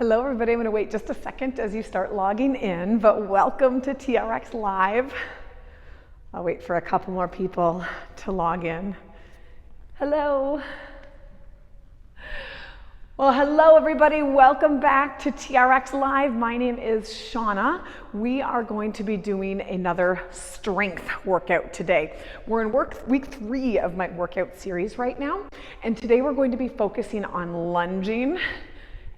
Hello everybody, I'm going to wait just a second as you start logging in, but welcome to TRX Live. I'll wait for a couple more people to log in. Hello. Well, hello everybody, welcome back to TRX Live. My name is Shana. We are going to be doing another strength workout today. We're in week 3 of my workout series right now, and today we're going to be focusing on lunging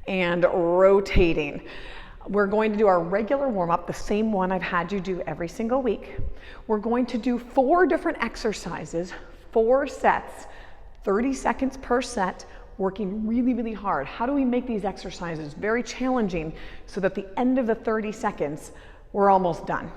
and rotating. We're going to do our regular warm-up, the same one I've had you do every single week. We're going to do 4 different exercises, 4 sets, 30 seconds per set, working really, really hard. How do we make these exercises very challenging so that at the end of the 30 seconds, we're almost done?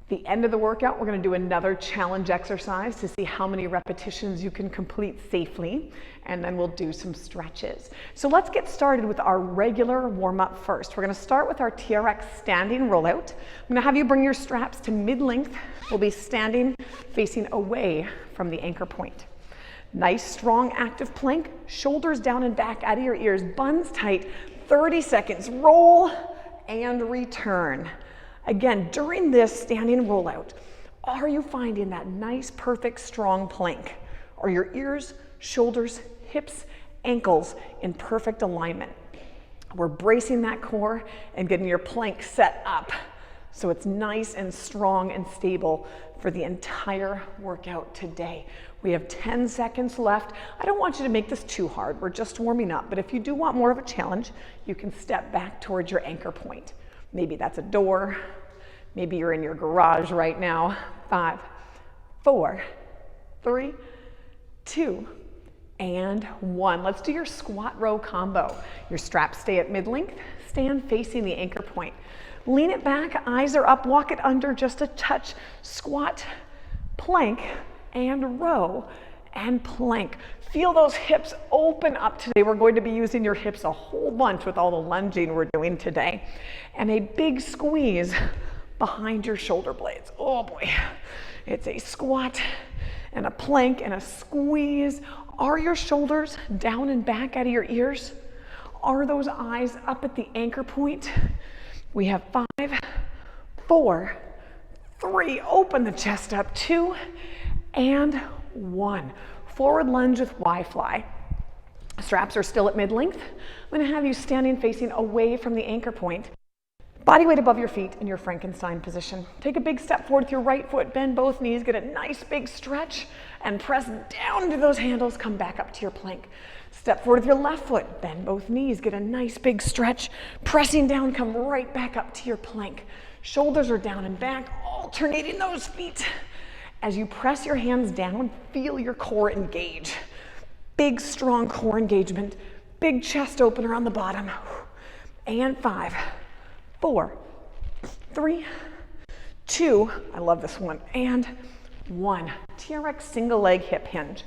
The end of the workout, we're going to do another challenge exercise to see how many repetitions you can complete safely, and then we'll do some stretches. So let's get started with our regular warm-up first. We're going to start with our TRX standing rollout. I'm going to have you bring your straps to mid-length. We'll be standing facing away from the anchor point. Nice, strong, active plank, shoulders down and back out of your ears, buns tight, 30 seconds, roll and return. Again, during this standing rollout, are you finding that nice, perfect, strong plank? Are your ears, shoulders, hips, ankles in perfect alignment? We're bracing that core and getting your plank set up so it's nice and strong and stable for the entire workout today. We have 10 seconds left. I don't want you to make this too hard. We're just warming up, but if you do want more of a challenge, you can step back towards your anchor point. Maybe that's a door. Maybe you're in your garage right now. 5, 4, 3, 2, and 1. Let's do your squat row combo. Your straps stay at mid-length. Stand facing the anchor point. Lean it back, eyes are up, walk it under just a touch. Squat, plank, and row, and plank. Feel those hips open up today. We're going to be using your hips a whole bunch with all the lunging we're doing today. And a big squeeze behind your shoulder blades. Oh boy. It's a squat and a plank and a squeeze. Are your shoulders down and back out of your ears? Are those eyes up at the anchor point? We have 5, 4, 3, open the chest up, 2, and 1. Forward lunge with Y-fly. Straps are still at mid-length. I'm going to have you standing facing away from the anchor point. Body weight above your feet in your Frankenstein position. Take a big step forward with your right foot, bend both knees, get a nice big stretch, and press down to those handles, come back up to your plank. Step forward with your left foot, bend both knees, get a nice big stretch, pressing down, come right back up to your plank. Shoulders are down and back, alternating those feet. As you press your hands down, feel your core engage. Big, strong core engagement. Big chest opener on the bottom. And 5, 4, 3, 2, I love this one, and 1. TRX single leg hip hinge.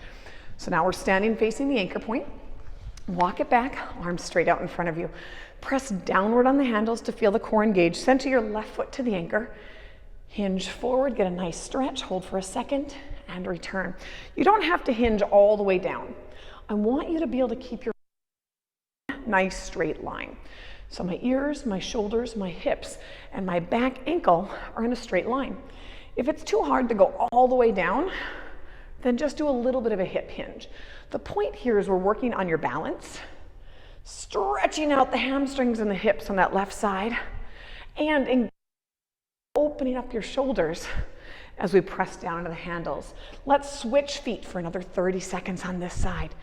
So now we're standing facing the anchor point. Walk it back, arms straight out in front of you. Press downward on the handles to feel the core engage. Center your left foot to the anchor. Hinge forward, get a nice stretch, hold for a second, and return. You don't have to hinge all the way down. I want you to be able to keep your nice straight line. So my ears, my shoulders, my hips, and my back ankle are in a straight line. If it's too hard to go all the way down, then just do a little bit of a hip hinge. The point here is we're working on your balance, stretching out the hamstrings and the hips on that left side, and opening up your shoulders as we press down into the handles. Let's switch feet for another 30 seconds on this side.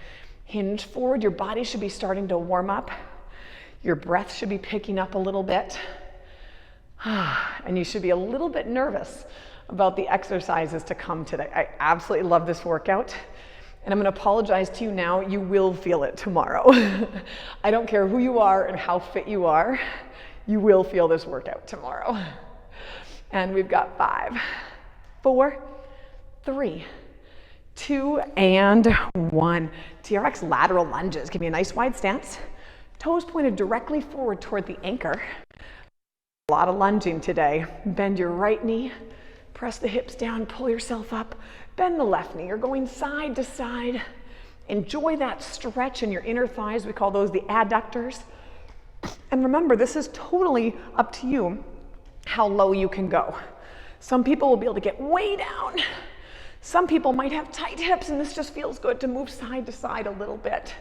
Hinge forward, your body should be starting to warm up. Your breath should be picking up a little bit. And you should be a little bit nervous about the exercises to come today. I absolutely love this workout. And I'm going to apologize to you now. You will feel it tomorrow. I don't care who you are and how fit you are. You will feel this workout tomorrow. And we've got 5, 4, 3, 2, and 1. TRX lateral lunges. Give me a nice wide stance. Toes pointed directly forward toward the anchor. A lot of lunging today. Bend your right knee. Press the hips down, pull yourself up. Bend the left knee. You're going side to side. Enjoy that stretch in your inner thighs. We call those the adductors. And remember, this is totally up to you how low you can go. Some people will be able to get way down. Some people might have tight hips, and this just feels good to move side to side a little bit.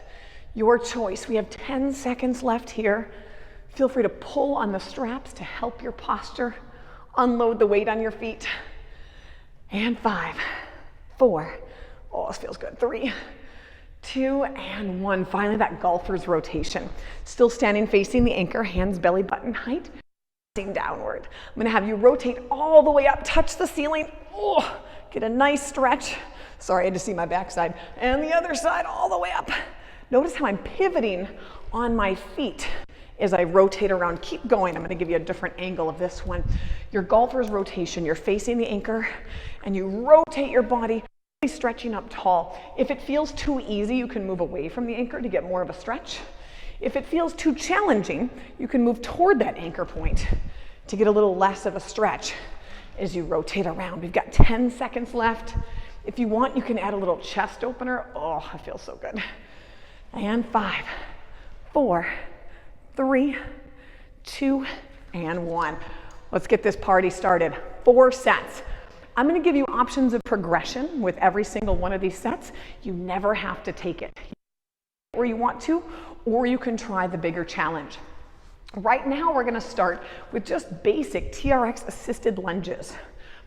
Your choice. We have 10 seconds left here. Feel free to pull on the straps to help your posture. Unload the weight on your feet. And 5, 4, oh, this feels good. 3, 2, and 1. Finally, that golfer's rotation. Still standing facing the anchor, hands belly button height, facing downward. I'm gonna have you rotate all the way up, touch the ceiling. Oh, get a nice stretch. Sorry, I had to see my backside. And the other side all the way up. Notice how I'm pivoting on my feet as I rotate around. Keep going. I'm going to give you a different angle of this one. Your golfer's rotation, you're facing the anchor and you rotate your body, really stretching up tall. If it feels too easy, you can move away from the anchor to get more of a stretch. If it feels too challenging, you can move toward that anchor point to get a little less of a stretch as you rotate around. We've got 10 seconds left. If you want, you can add a little chest opener. Oh, I feel so good. And 5, 4, 3, 2, and 1. Let's get this party started. 4 sets. I'm going to give you options of progression with every single one of these sets. You never have to take it where you want to, or you can try the bigger challenge. Right now, we're going to start with just basic TRX assisted lunges.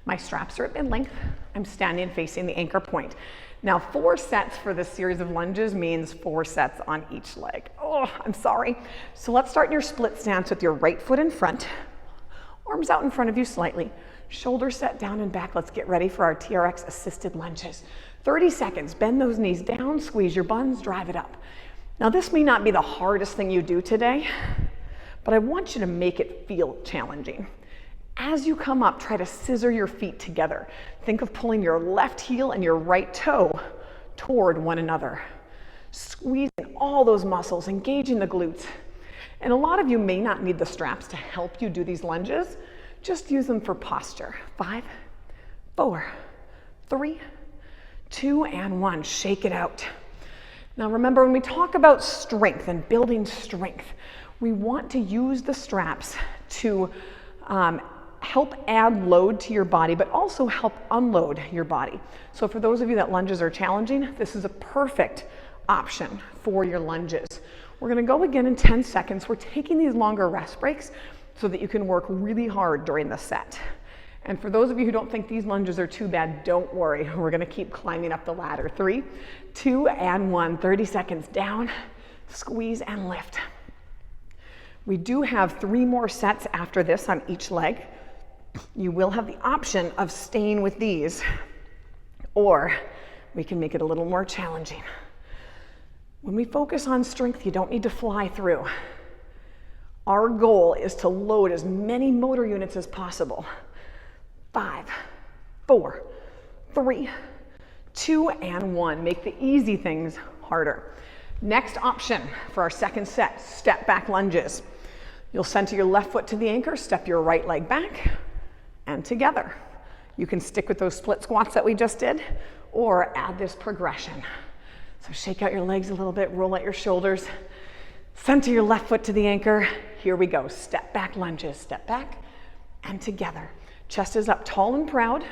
My straps are at mid-length. I'm standing facing the anchor point. Now, 4 sets for this series of lunges means 4 sets on each leg. Oh, I'm sorry. So let's start in your split stance with your right foot in front, arms out in front of you slightly, shoulders set down and back. Let's get ready for our TRX assisted lunges. 30 seconds, bend those knees down, squeeze your buns, drive it up. Now, this may not be the hardest thing you do today, but I want you to make it feel challenging. As you come up, try to scissor your feet together. Think of pulling your left heel and your right toe toward one another. Squeezing all those muscles, engaging the glutes. And a lot of you may not need the straps to help you do these lunges. Just use them for posture. 5, 4, 3, 2, and 1. Shake it out. Now remember, when we talk about strength and building strength, we want to use the straps to help add load to your body, but also help unload your body. So for those of you that lunges are challenging, this is a perfect option for your lunges. We're gonna go again in 10 seconds. We're taking these longer rest breaks so that you can work really hard during the set. And for those of you who don't think these lunges are too bad, don't worry. We're gonna keep climbing up the ladder. 3, 2, and 1. 30 seconds down, squeeze and lift. We do have 3 more sets after this on each leg. You will have the option of staying with these, or we can make it a little more challenging. When we focus on strength, you don't need to fly through. Our goal is to load as many motor units as possible. 5, 4, 3, 2, and 1. Make the easy things harder. Next option for our second set, step back lunges. You'll center your left foot to the anchor, step your right leg back, and together. You can stick with those split squats that we just did, or add this progression. So shake out your legs a little bit, roll out your shoulders, center your left foot to the anchor. Here we go, step back lunges, step back, and together. Chest is up tall and proud,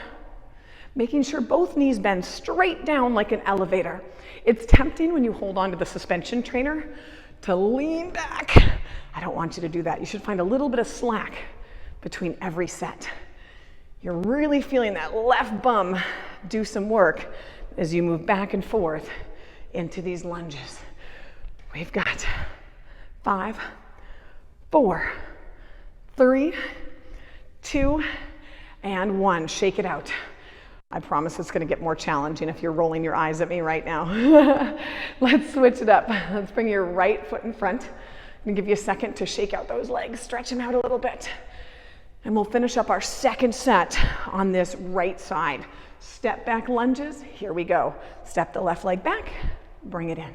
making sure both knees bend straight down like an elevator. It's tempting when you hold on to the suspension trainer to lean back. I don't want you to do that. You should find a little bit of slack between every set. You're really feeling that left bum do some work as you move back and forth into these lunges. We've got 5, 4, 3, 2, and 1. Shake it out. I promise it's going to get more challenging if you're rolling your eyes at me right now. Let's switch it up. Let's bring your right foot in front. I'm going to give you a second to shake out those legs, stretch them out a little bit. And we'll finish up our second set on this right side. Step back lunges. Here we go. Step the left leg back, bring it in.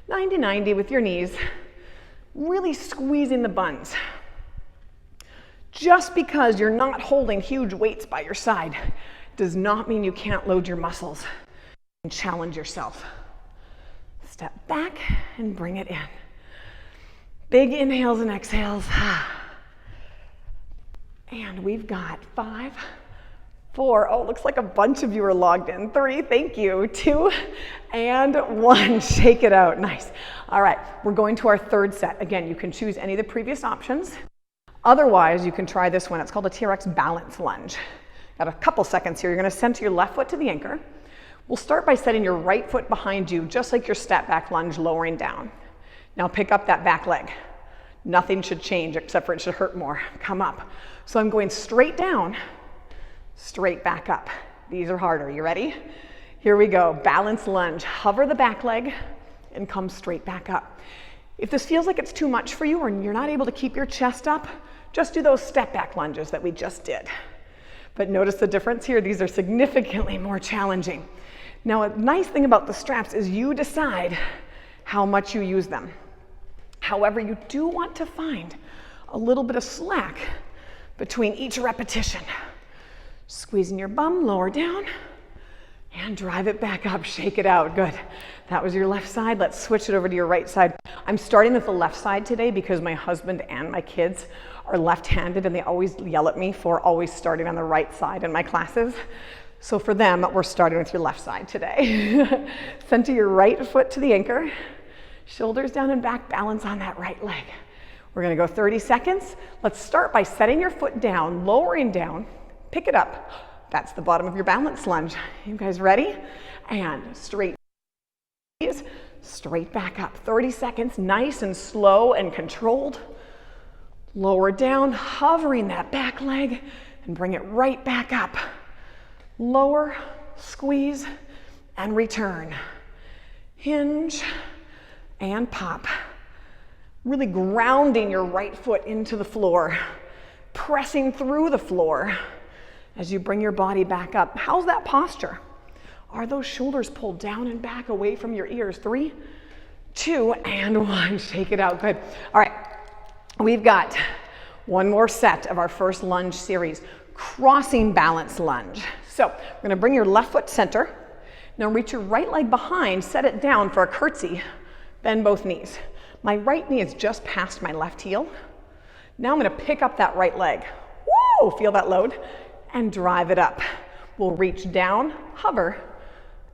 90-90 with your knees, really squeezing the buns. Just because you're not holding huge weights by your side does not mean you can't load your muscles and challenge yourself. Step back and bring it in. Big inhales and exhales. And we've got 5, 4, oh, looks like a bunch of you are logged in. 3, thank you. 2 and 1, shake it out, nice. All right, we're going to our third set. Again, you can choose any of the previous options. Otherwise, you can try this one. It's called a TRX Balance Lunge. Got a couple seconds here. You're gonna center your left foot to the anchor. We'll start by setting your right foot behind you, just like your step back lunge, lowering down. Now pick up that back leg. Nothing should change except for it should hurt more. Come up. So I'm going straight down, straight back up. These are harder. You ready? Here we go. Balance lunge. Hover the back leg and come straight back up. If this feels like it's too much for you or you're not able to keep your chest up, just do those step back lunges that we just did. But notice the difference here. These are significantly more challenging. Now, a nice thing about the straps is you decide how much you use them. However, you do want to find a little bit of slack between each repetition. Squeezing your bum, lower down, and drive it back up, shake it out, good. That was your left side, let's switch it over to your right side. I'm starting with the left side today because my husband and my kids are left-handed and they always yell at me for always starting on the right side in my classes. So for them, we're starting with your left side today. Center your right foot to the anchor, shoulders down and back, balance on that right leg. We're gonna go 30 seconds. Let's start by setting your foot down, lowering down, pick it up. That's the bottom of your balance lunge. You guys ready? And straight back up. 30 seconds, nice and slow and controlled. Lower down, hovering that back leg and bring it right back up. Lower, squeeze, and return. Hinge and pop. Really grounding your right foot into the floor, pressing through the floor as you bring your body back up. How's that posture? Are those shoulders pulled down and back away from your ears? 3, 2, and 1. Shake it out, good. All right, we've got one more set of our first lunge series, crossing balance lunge. So we're gonna bring your left foot center. Now reach your right leg behind, set it down for a curtsy, bend both knees. My right knee is just past my left heel. Now I'm gonna pick up that right leg. Woo, feel that load? And drive it up. We'll reach down, hover,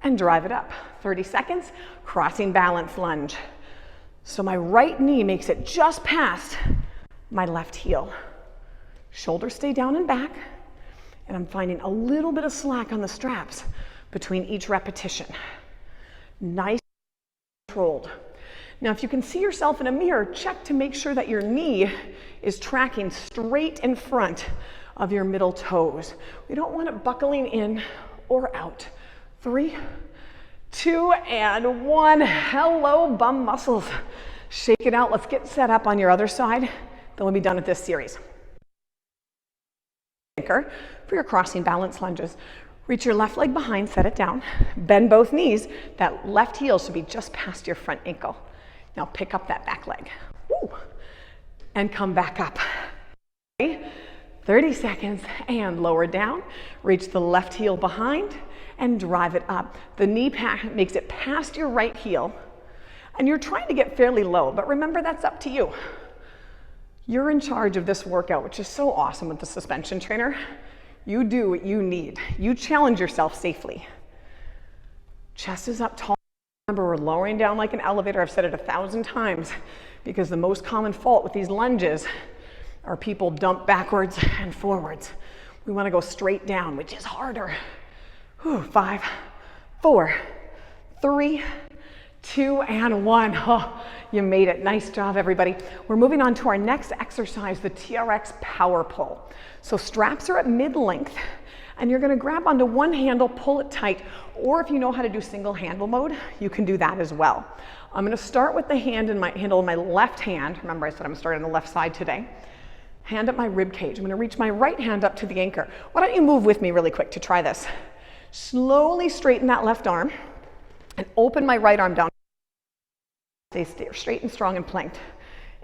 and drive it up. 30 seconds, crossing balance lunge. So my right knee makes it just past my left heel. Shoulders stay down and back, and I'm finding a little bit of slack on the straps between each repetition. Nice and controlled. Now, if you can see yourself in a mirror, check to make sure that your knee is tracking straight in front of your middle toes. We don't want it buckling in or out. 3, 2, and 1. Hello, bum muscles. Shake it out. Let's get set up on your other side. Then we'll be done with this series. Anchor for your crossing balance lunges. Reach your left leg behind, set it down. Bend both knees. That left heel should be just past your front ankle. Now pick up that back leg. Woo. And come back up. 30 seconds and lower down. Reach the left heel behind and drive it up. The knee makes it past your right heel. And you're trying to get fairly low, but remember that's up to you. You're in charge of this workout, which is so awesome with the suspension trainer. You do what you need. You challenge yourself safely. Chest is up tall. Remember, we're lowering down like an elevator. I've said it 1,000 times because the most common fault with these lunges are people dump backwards and forwards. We want to go straight down, which is harder. 5, 4, 3, 2, and 1. Oh, you made it. Nice job, everybody. We're moving on to our next exercise, the TRX Power Pull. So straps are at mid-length, and you're going to grab onto one handle, pull it tight, or if you know how to do single handle mode, you can do that as well. I'm going to start with the handle in my left hand. Remember, I said I'm starting on the left side today. Hand up my rib cage. I'm going to reach my right hand up to the anchor. Why don't you move with me really quick to try this? Slowly straighten that left arm and open my right arm down. Stay straight and strong and planked.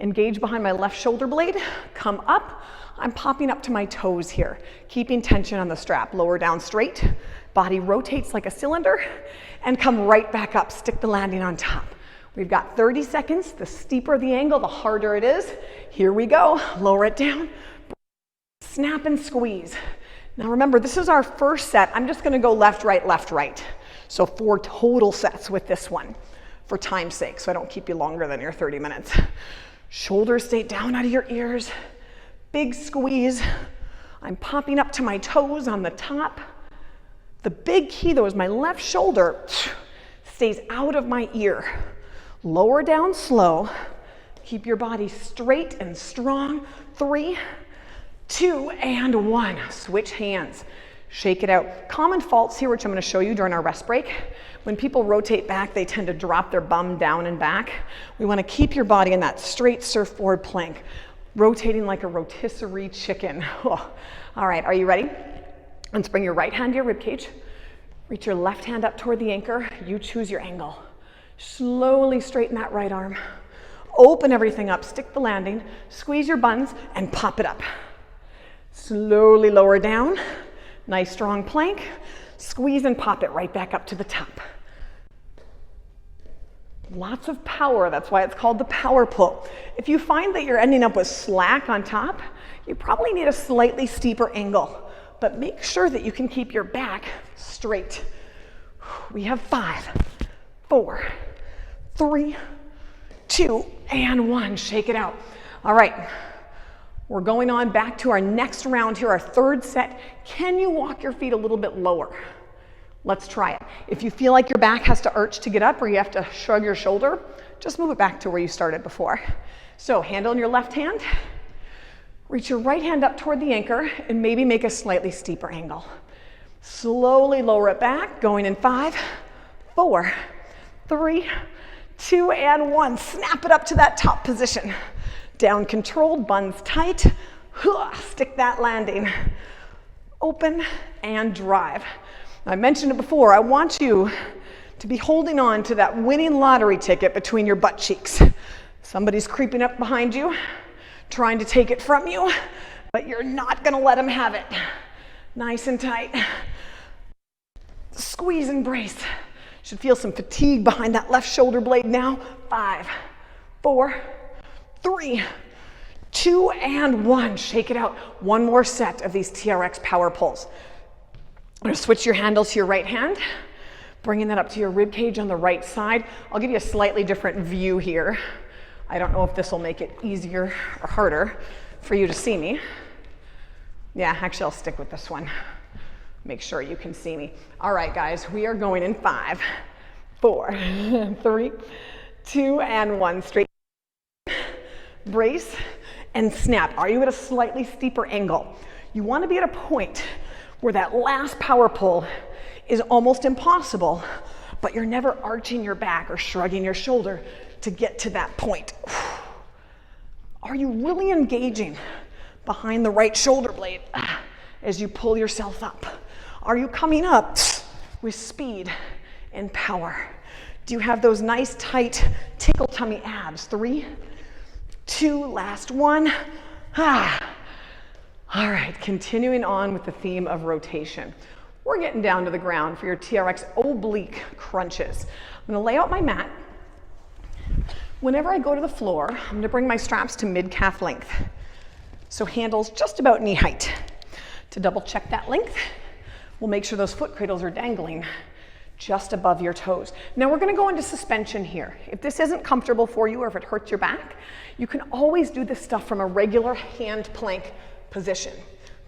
Engage behind my left shoulder blade. Come up. I'm popping up to my toes here, keeping tension on the strap. Lower down straight. Body rotates like a cylinder and come right back up. Stick the landing on top. We've got 30 seconds. The steeper the angle, the harder it is. Here we go. Lower it down. Snap and squeeze. Now remember, this is our first set. I'm just gonna go left, right. So 4 total sets with this one for time's sake, so I don't keep you longer than your 30 minutes. Shoulders stay down out of your ears. Big squeeze. I'm popping up to my toes on the top. The big key though is my left shoulder stays out of my ear. Lower down slow. Keep your body straight and strong. 3, 2, and 1. Switch hands. Shake it out. Common faults here, which I'm going to show you during our rest break. When people rotate back, they tend to drop their bum down and back. We want to keep your body in that straight surfboard plank, rotating like a rotisserie chicken. Oh. All right, are you ready? Let's bring your right hand to your rib cage. Reach your left hand up toward the anchor. You choose your angle. Slowly straighten that right arm. Open everything up, stick the landing, squeeze your buns, and pop it up. Slowly lower down. Nice strong plank. Squeeze and pop it right back up to the top. Lots of power, that's why it's called the power pull. If you find that you're ending up with slack on top, you probably need a slightly steeper angle, but make sure that you can keep your back straight. We have 5, 4, 3, 2, and 1. Shake it out. All right, we're going on back to our next round here, our third set. Can you walk your feet a little bit lower? Let's try it. If you feel like your back has to arch to get up or you have to shrug your shoulder, just move it back to where you started before. So handle in your left hand, reach your right hand up toward the anchor and maybe make a slightly steeper angle. Slowly lower it back, going in 5, 4, 3, 2, and 1. Snap it up to that top position. Down controlled, buns tight. Stick that landing. Open and drive. I mentioned it before, I want you to be holding on to that winning lottery ticket between your butt cheeks. Somebody's creeping up behind you, trying to take it from you, but you're not gonna let them have it. Nice and tight. Squeeze and brace. Should feel some fatigue behind that left shoulder blade now. 5, 4, 3, 2, and 1. Shake it out. One more set of these TRX Power Pulls. I'm going to switch your handle to your right hand, bringing that up to your rib cage on the right side. I'll give you a slightly different view here. I don't know if this will make it easier or harder for you to see me. Yeah, actually I'll stick with this one. Make sure you can see me. All right, guys, we are going in 5, 4, 3, 2, and 1. Straight. Brace and snap. Are you at a slightly steeper angle? You want to be at a point where that last power pull is almost impossible, but you're never arching your back or shrugging your shoulder to get to that point. Are you really engaging behind the right shoulder blade as you pull yourself up? Are you coming up with speed and power? Do you have those nice tight tickle tummy abs? 3, 2, last 1. All right, continuing on with the theme of rotation. We're getting down to the ground for your TRX Oblique Crunches. I'm gonna lay out my mat. Whenever I go to the floor, I'm gonna bring my straps to mid-calf length. So handles just about knee height. To double check that length, we'll make sure those foot cradles are dangling just above your toes. Now we're gonna go into suspension here. If this isn't comfortable for you or if it hurts your back, you can always do this stuff from a regular hand plank position.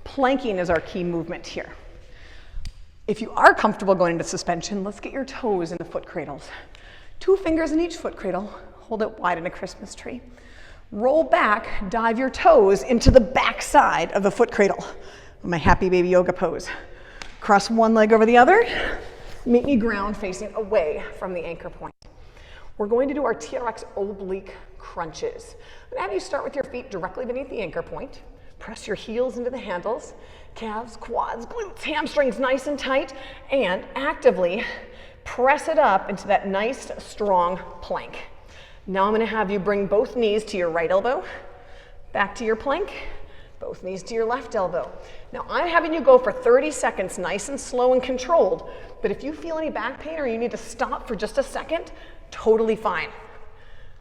Planking is our key movement here. If you are comfortable going into suspension, let's get your toes in the foot cradles. 2 fingers in each foot cradle. Hold it wide in a Christmas tree. Roll back, dive your toes into the back side of the foot cradle. My happy baby yoga pose. Cross one leg over the other. Meet me ground facing away from the anchor point. We're going to do our TRX Oblique Crunches. I'm gonna have you start with your feet directly beneath the anchor point. Press your heels into the handles, calves, quads, glutes, hamstrings nice and tight, and actively press it up into that nice, strong plank. Now I'm gonna have you bring both knees to your right elbow, back to your plank, both knees to your left elbow. Now I'm having you go for 30 seconds, nice and slow and controlled, but if you feel any back pain or you need to stop for just a second, totally fine.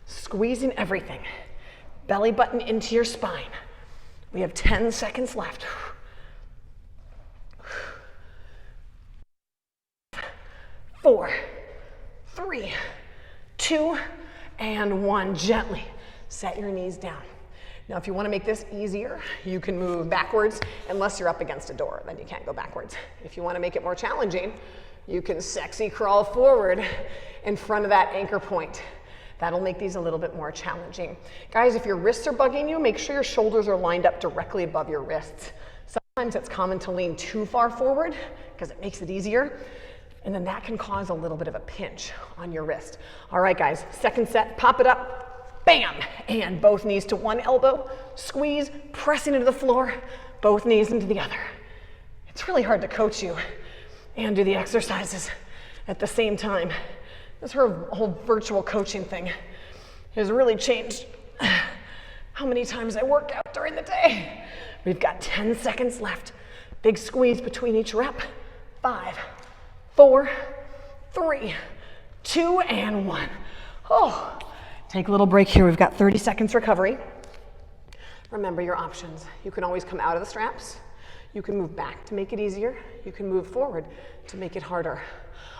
Squeezing everything. Belly button into your spine. We have 10 seconds left. 4, 3, 2, and 1. Gently set your knees down. Now, if you want to make this easier, you can move backwards, unless you're up against a door, then you can't go backwards. If you want to make it more challenging, you can sexy crawl forward in front of that anchor point. That'll make these a little bit more challenging. Guys, if your wrists are bugging you, make sure your shoulders are lined up directly above your wrists. Sometimes it's common to lean too far forward because it makes it easier, and then that can cause a little bit of a pinch on your wrist. All right, guys, second set, pop it up. Bam, and both knees to one elbow, squeeze, pressing into the floor, both knees into the other. It's really hard to coach you and do the exercises at the same time. This whole virtual coaching thing has really changed how many times I work out during the day. We've got 10 seconds left. Big squeeze between each rep. 5, 4, 3, 2, and 1. Oh. Take a little break here. We've got 30 seconds recovery. Remember your options. You can always come out of the straps. You can move back to make it easier. You can move forward to make it harder.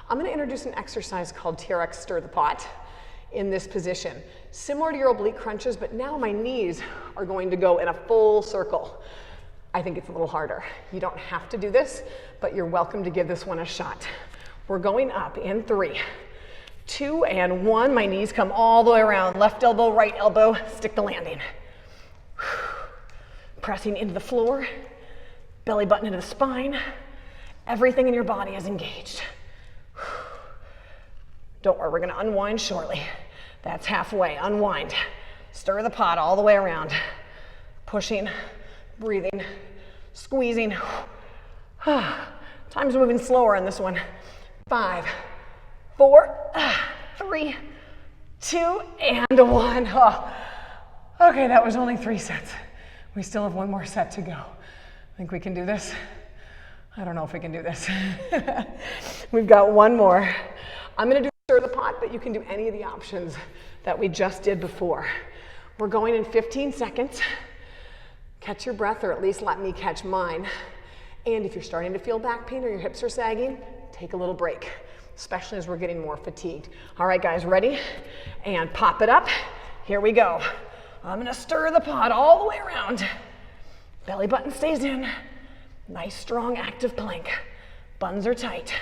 I'm going to introduce an exercise called TRX Stir the Pot in this position. Similar to your oblique crunches, but now my knees are going to go in a full circle. I think it's a little harder. You don't have to do this, but you're welcome to give this one a shot. We're going up in 3, 2, and 1. My knees come all the way around. Left elbow, right elbow, stick the landing. Pressing into the floor, belly button into the spine. Everything in your body is engaged. Don't worry, we're gonna unwind shortly. That's halfway, unwind. Stir the pot all the way around. Pushing, breathing, squeezing. Time's moving slower on this one. 5, 4, 3, 2, and 1. Oh. Okay, that was only 3 sets. We still have one more set to go. Think we can do this? I don't know if we can do this. We've got one more. I'm gonna do stir the pot, but you can do any of the options that we just did before. We're going in 15 seconds. Catch your breath, or at least let me catch mine. And if you're starting to feel back pain or your hips are sagging, take a little break, especially as we're getting more fatigued. All right, guys, ready? And pop it up. Here we go. I'm gonna stir the pot all the way around. Belly button stays in. Nice, strong, active plank. Buns are tight.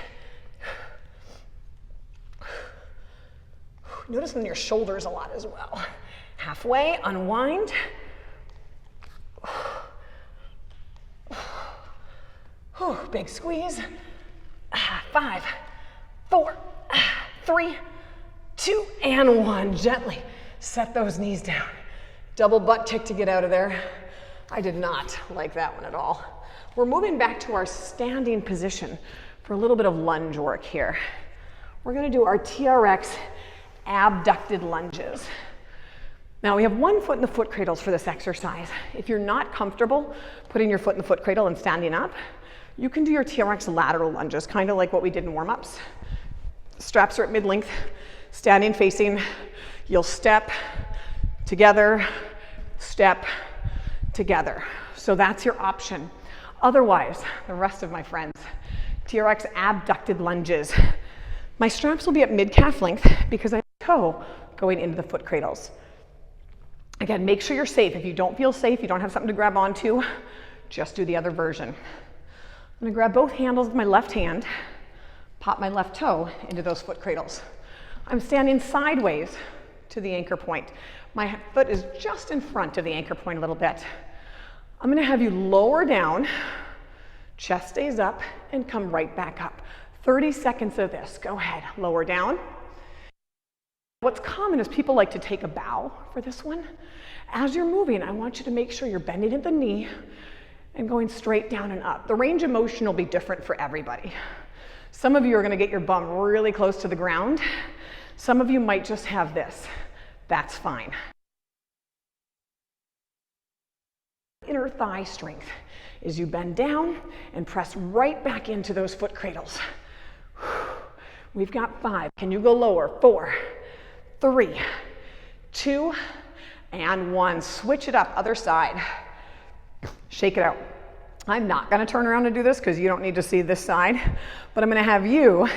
Notice in your shoulders a lot as well. Halfway, unwind. Big squeeze. 5, 4, 3, 2, and 1. Gently set those knees down. Double butt kick to get out of there. I did not like that one at all. We're moving back to our standing position for a little bit of lunge work here. We're gonna do our TRX Abducted Lunges. Now we have one foot in the foot cradles for this exercise. If you're not comfortable putting your foot in the foot cradle and standing up, you can do your TRX lateral lunges, kind of like what we did in warm-ups. Straps are at mid-length, standing facing. You'll step together, step together. So that's your option. Otherwise, the rest of my friends, TRX Abducted Lunges. My straps will be at mid-calf length because I have a toe going into the foot cradles. Again, make sure you're safe. If you don't feel safe, you don't have something to grab onto, just do the other version. I'm gonna grab both handles with my left hand, pop my left toe into those foot cradles. I'm standing sideways to the anchor point. My foot is just in front of the anchor point a little bit. I'm gonna have you lower down, chest stays up, and come right back up. 30 seconds of this. Go ahead, lower down. What's common is people like to take a bow for this one. As you're moving, I want you to make sure you're bending at the knee and going straight down and up. The range of motion will be different for everybody. Some of you are gonna get your bum really close to the ground. Some of you might just have this. That's fine. Inner thigh strength is you bend down and press right back into those foot cradles. We've got 5. Can you go lower? 4, 3, 2, and 1. Switch it up, other side. Shake it out. I'm not gonna turn around and do this because you don't need to see this side, but I'm gonna have you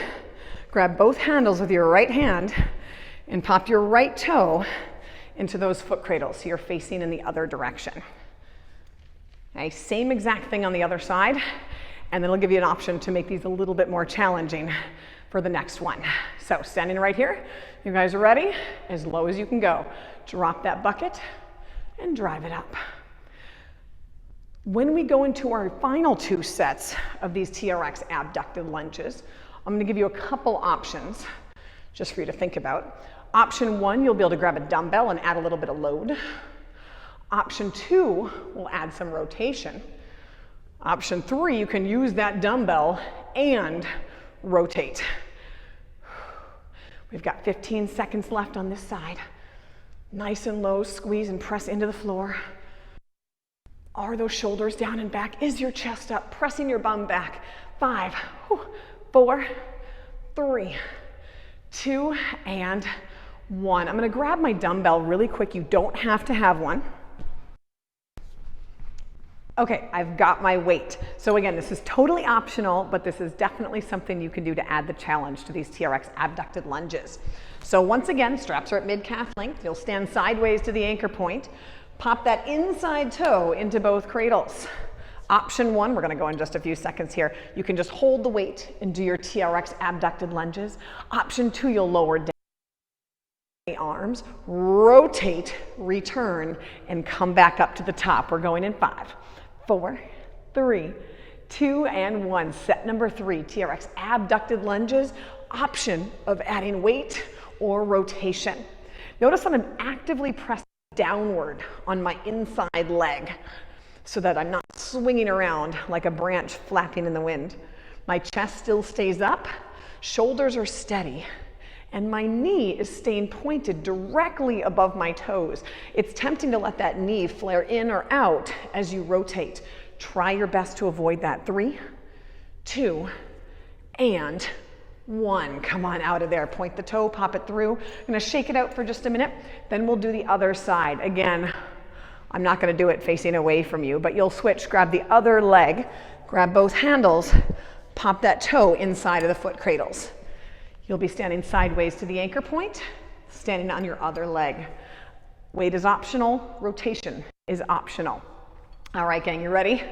grab both handles with your right hand and pop your right toe into those foot cradles so you're facing in the other direction. Okay, same exact thing on the other side, and then it'll give you an option to make these a little bit more challenging for the next one. So standing right here, you guys are ready? As low as you can go. Drop that bucket and drive it up. When we go into our final 2 sets of these TRX abducted lunges, I'm going to give you a couple options just for you to think about. Option 1, you'll be able to grab a dumbbell and add a little bit of load. Option 2 will add some rotation. Option 3, you can use that dumbbell and rotate. We've got 15 seconds left on this side. Nice and low, squeeze and press into the floor. Are those shoulders down and back? Is your chest up? Pressing your bum back. 5, 4, 3, 2, and 1. I'm gonna grab my dumbbell really quick. You don't have to have one. Okay, I've got my weight. So again, this is totally optional, but this is definitely something you can do to add the challenge to these TRX abducted lunges. So once again, straps are at mid-calf length. You'll stand sideways to the anchor point. Pop that inside toe into both cradles. Option 1, we're gonna go in just a few seconds here. You can just hold the weight and do your TRX abducted lunges. Option 2, you'll lower down the arms, rotate, return, and come back up to the top. We're going in 5, 4, 3, 2, and 1. Set number 3, TRX abducted lunges. Option of adding weight or rotation. Notice that I'm actively pressing downward on my inside leg so that I'm not swinging around like a branch flapping in the wind. My chest still stays up, shoulders are steady, and my knee is staying pointed directly above my toes. It's tempting to let that knee flare in or out as you rotate. Try your best to avoid that. 3, 2, and 1. Come on out of there. Point the toe, pop it through. I'm gonna shake it out for just a minute. Then we'll do the other side. Again, I'm not gonna do it facing away from you, but you'll switch, grab the other leg, grab both handles, pop that toe inside of the foot cradles. You'll be standing sideways to the anchor point, standing on your other leg. Weight is optional, rotation is optional. All right, gang, you ready?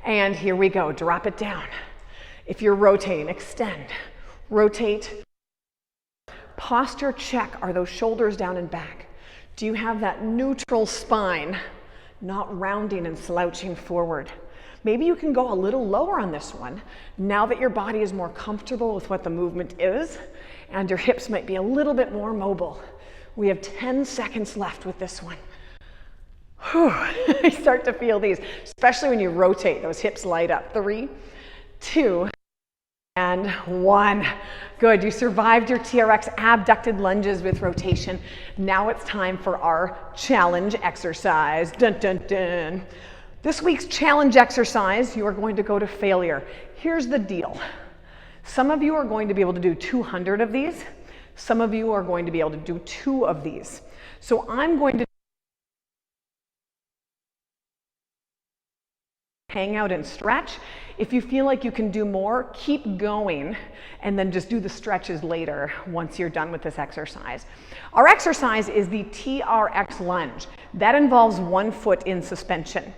And here we go, drop it down. If you're rotating, extend, rotate. Posture check, are those shoulders down and back? Do you have that neutral spine, not rounding and slouching forward? Maybe you can go a little lower on this one, now that your body is more comfortable with what the movement is, and your hips might be a little bit more mobile. We have 10 seconds left with this one. Whew. I start to feel these, especially when you rotate, those hips light up. 3, 2, and 1. Good, you survived your TRX abducted lunges with rotation. Now it's time for our challenge exercise. Dun, dun, dun. This week's challenge exercise, you are going to go to failure. Here's the deal. Some of you are going to be able to do 200 of these. Some of you are going to be able to do 2 of these. So I'm going to hang out and stretch. If you feel like you can do more, keep going and then just do the stretches later once you're done with this exercise. Our exercise is the TRX Lunge. That involves one foot in suspension.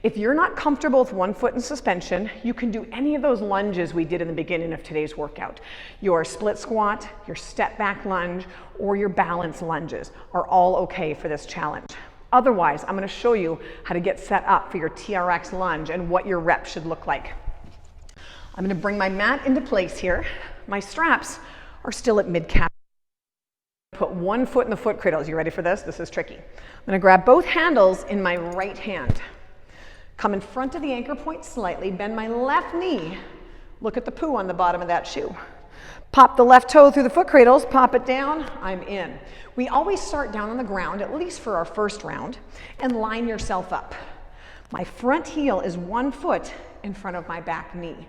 If you're not comfortable with one foot in suspension, you can do any of those lunges we did in the beginning of today's workout. Your split squat, your step back lunge, or your balance lunges are all okay for this challenge. Otherwise, I'm going to show you how to get set up for your TRX lunge and what your rep should look like. I'm going to bring my mat into place here. My straps are still at mid-calf. Put one foot in the foot cradles. You ready for this? This is tricky. I'm going to grab both handles in my right hand. Come in front of the anchor point slightly, bend my left knee. Look at the poo on the bottom of that shoe. Pop the left toe through the foot cradles, pop it down, I'm in. We always start down on the ground, at least for our first round, and line yourself up. My front heel is 1 foot in front of my back knee.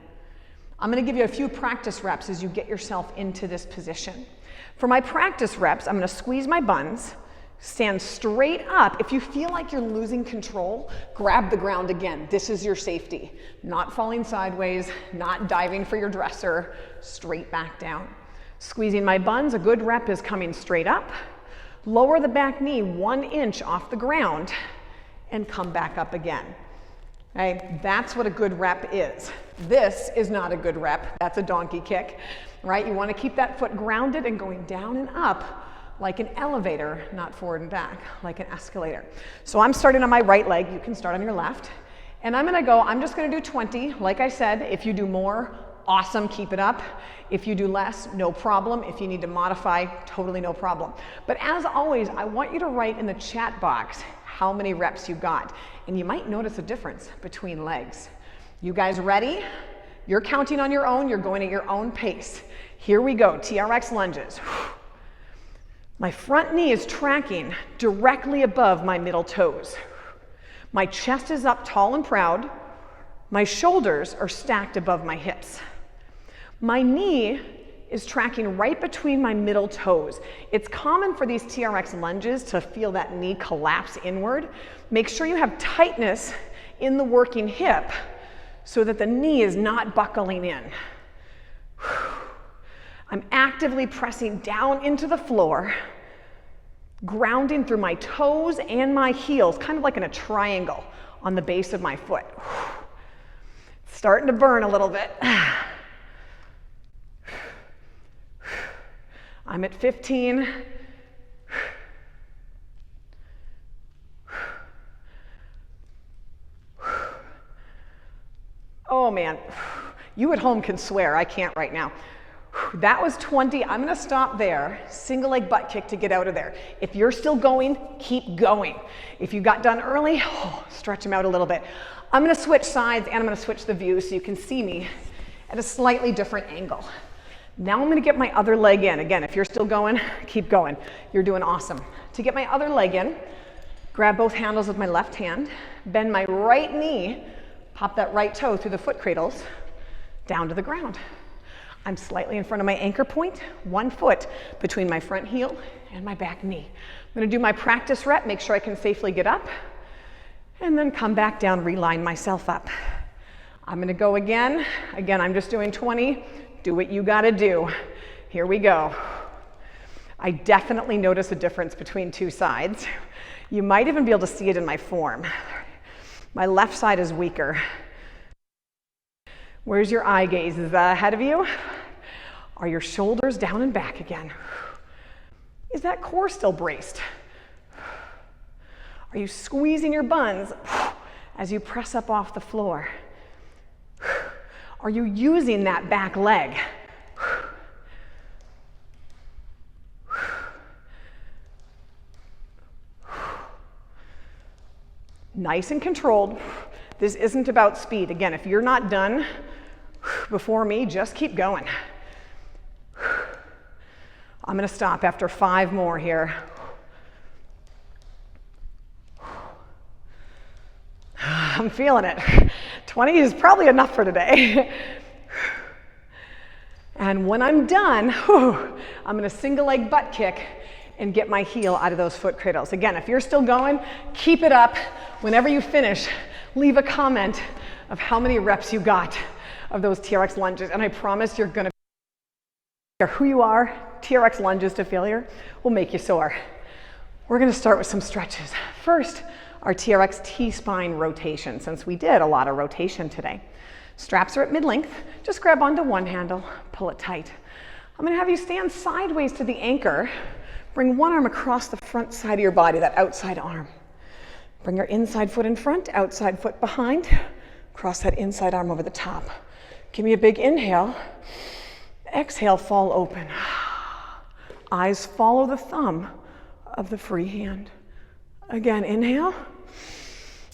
I'm gonna give you a few practice reps as you get yourself into this position. For my practice reps, I'm gonna squeeze my buns, Stand straight up. If you feel like you're losing control, grab the ground again. This is your safety. Not falling sideways, not diving for your dresser, straight back down. Squeezing my buns, a good rep is coming straight up. Lower the back knee 1 inch off the ground and come back up again. Okay? That's what a good rep is. This is not a good rep. That's a donkey kick, right? You want to keep that foot grounded and going down and up like an elevator, not forward and back, like an escalator. So I'm starting on my right leg. You can start on your left. And I'm just going to do 20. Like I said, if you do more, awesome, keep it up. If you do less, no problem. If you need to modify, totally no problem. But as always, I want you to write in the chat box how many reps you got. And you might notice a difference between legs. You guys ready? You're counting on your own. You're going at your own pace. Here we go, TRX lunges. My front knee is tracking directly above my middle toes. My chest is up tall and proud. My shoulders are stacked above my hips. My knee is tracking right between my middle toes. It's common for these TRX lunges to feel that knee collapse inward. Make sure you have tightness in the working hip so that the knee is not buckling in. I'm actively pressing down into the floor, grounding through my toes and my heels, kind of like in a triangle on the base of my foot. Starting to burn a little bit. I'm at 15. Oh man, you at home can swear, I can't right now. That was 20, I'm gonna stop there. Single leg butt kick to get out of there. If you're still going, keep going. If you got done early, stretch them out a little bit. I'm gonna switch sides and I'm gonna switch the view so you can see me at a slightly different angle. Now I'm gonna get my other leg in. Again, if you're still going, keep going. You're doing awesome. To get my other leg in, grab both handles with my left hand, bend my right knee, pop that right toe through the foot cradles, down to the ground. I'm slightly in front of my anchor point, 1 foot between my front heel and my back knee. I'm gonna do my practice rep, make sure I can safely get up, and then come back down, reline myself up. I'm gonna go again. Again, I'm just doing 20. Do what you gotta do. Here we go. I definitely notice a difference between two sides. You might even be able to see it in my form. My left side is weaker. Where's your eye gaze? Is that ahead of you? Are your shoulders down and back again? Is that core still braced? Are you squeezing your buns as you press up off the floor? Are you using that back leg? Nice and controlled. This isn't about speed. Again, if you're not done before me, just keep going. I'm gonna stop after 5 more here. I'm feeling it. 20 is probably enough for today. And when I'm done, I'm gonna single leg butt kick and get my heel out of those foot cradles. Again, if you're still going, keep it up. Whenever you finish, leave a comment of how many reps you got of those TRX lunges, and I promise you're gonna who you are. TRX lunges to failure will make you sore. We're gonna start with some stretches. First, our TRX T-spine rotation, since we did a lot of rotation today. Straps are at mid-length. Just grab onto one handle, pull it tight. I'm gonna have you stand sideways to the anchor. Bring one arm across the front side of your body, that outside arm. Bring your inside foot in front, outside foot behind. Cross that inside arm over the top. Give me a big inhale. Exhale, fall open. Eyes follow the thumb of the free hand. Again, inhale.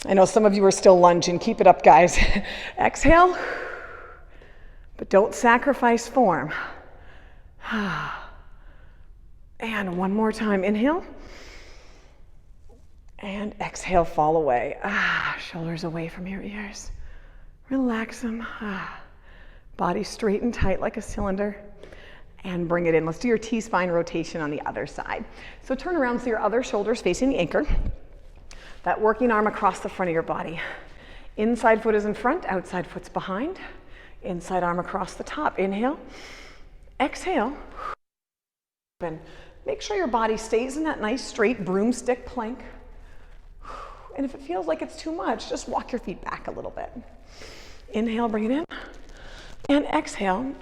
I know some of you are still lunging. Keep it up, guys. Exhale, but don't sacrifice form. And one more time, inhale. And exhale, fall away. Shoulders away from your ears. Relax them. Body straight and tight like a cylinder. and bring it in. Let's do your T-spine rotation on the other side. So turn around so your other shoulder's facing the anchor. That working arm across the front of your body. Inside foot is in front, outside foot's behind. Inside arm across the top. Inhale. Exhale. Open. Make sure your body stays in that nice straight broomstick plank. And if it feels like it's too much, just walk your feet back a little bit. Inhale, bring it in. And exhale,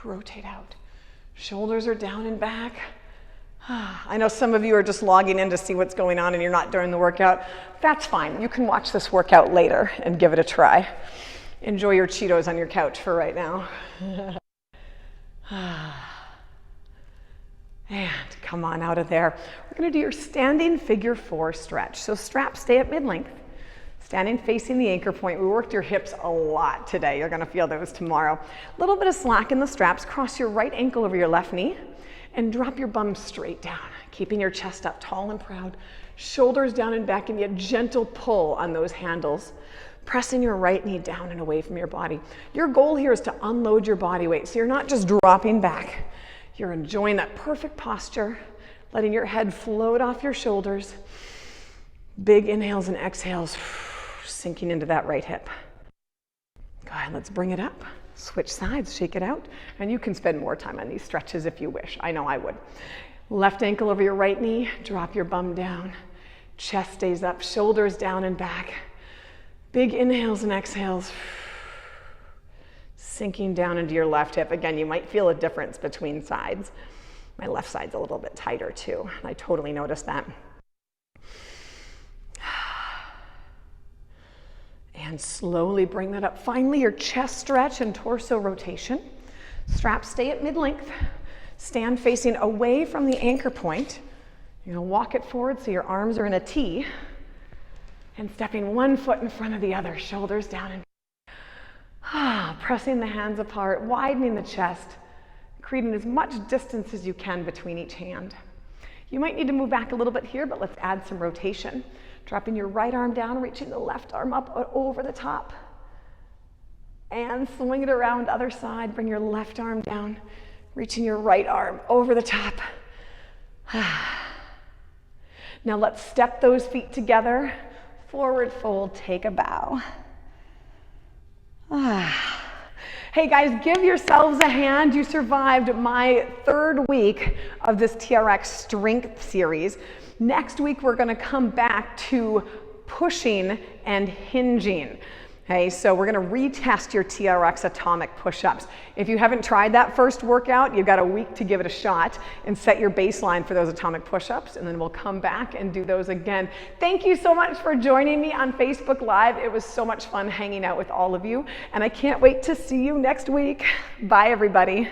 rotate out. Shoulders are down and back. I know some of you are just logging in to see what's going on and you're not during the workout. That's fine. You can watch this workout later and give it a try. Enjoy your Cheetos on your couch for right now. And come on out of there. We're going to do your standing figure 4 stretch. So straps stay at mid-length. Standing facing the anchor point. We worked your hips a lot today. You're going to feel those tomorrow. A little bit of slack in the straps. Cross your right ankle over your left knee and drop your bum straight down, keeping your chest up tall and proud. Shoulders down and back, and a gentle pull on those handles. Pressing your right knee down and away from your body. Your goal here is to unload your body weight. So you're not just dropping back. You're enjoying that perfect posture, letting your head float off your shoulders. Big inhales and exhales, sinking into that right hip. Go ahead, let's bring it up. Switch sides, shake it out. And you can spend more time on these stretches if you wish. I know I would. Left ankle over your right knee, drop your bum down. Chest stays up, shoulders down and back. Big inhales and exhales. Sinking down into your left hip. Again, you might feel a difference between sides. My left side's a little bit tighter too. I totally noticed that. And slowly bring that up. Finally, your chest stretch and torso rotation. Straps stay at mid-length. Stand facing away from the anchor point. You're gonna walk it forward so your arms are in a T. And stepping one foot in front of the other, shoulders down and pressing the hands apart, widening the chest, creating as much distance as you can between each hand. You might need to move back a little bit here, but let's add some rotation. Dropping your right arm down, reaching the left arm up over the top. And swing it around other side, bring your left arm down, reaching your right arm over the top. Now let's step those feet together. Forward fold, take a bow. Hey guys, give yourselves a hand. You survived my 3rd week of this TRX strength series. Next week, we're gonna come back to pushing and hinging. Okay, so we're gonna retest your TRX atomic push-ups. If you haven't tried that first workout, you've got a week to give it a shot and set your baseline for those atomic push-ups, and then we'll come back and do those again. Thank you so much for joining me on Facebook Live. It was so much fun hanging out with all of you, and I can't wait to see you next week. Bye, everybody.